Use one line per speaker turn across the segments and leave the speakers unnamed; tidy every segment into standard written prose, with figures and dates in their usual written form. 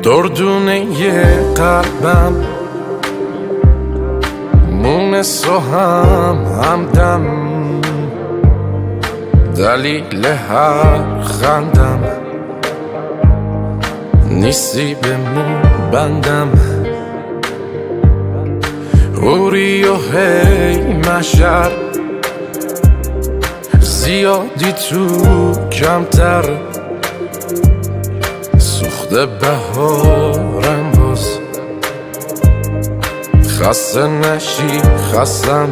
دردونه قلبم مونس و همدم دلیل هر خندم نیستی به مون بندم اوری و هی مشر زیادی تو کمتر سوخته بهارم باز خسته نشی خستم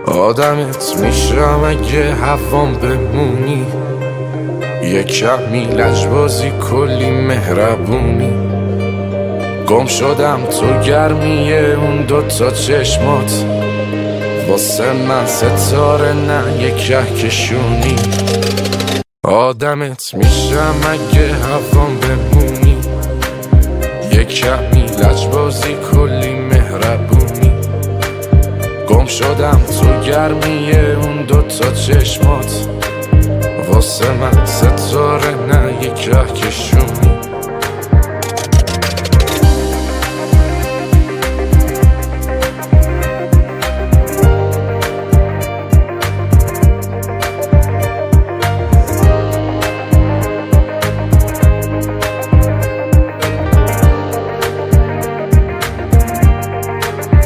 آدمت میشم اگه هوام بمونی یه کمی لجبازی کلی مهربونی گم شدم تو گرمیه اون دوتا چشمات واسه من ستاره نه یه کهکشونی آدمت میشم اگه هوام بمونی یه کمی لجبازی کلی مهربونی گم شدم تو گرمیه اون دوتا چشمات واسه من ستاره نه یه کهکشونی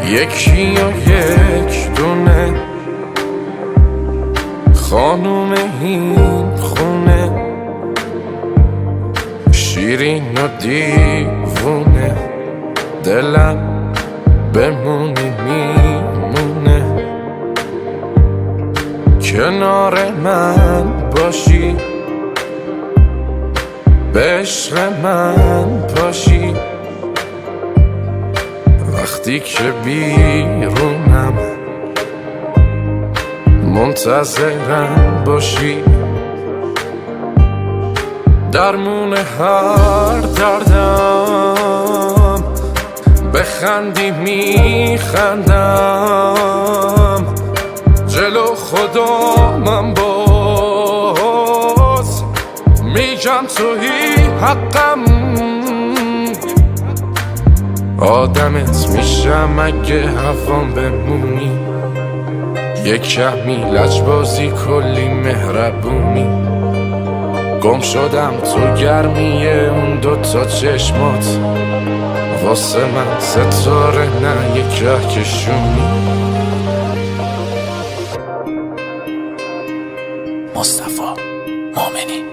یکی و یک دونه خانوم این خونه شیرین و دیوونه دلم بمونی میمونه کنار من باشی به عشق من باشی وقتی که بیرونم منتظرم باشی درمون هر دردم بخندی میخندم جلو خدا من باز میگم توی حقم آدمت میشم اگه هوام بمونی یه کمی لجبازی کلی مهربونی گم شدم تو گرمیه اون دوتا چشمات واسه من ستاره نه یه کهکشونی
مصطفی مومنی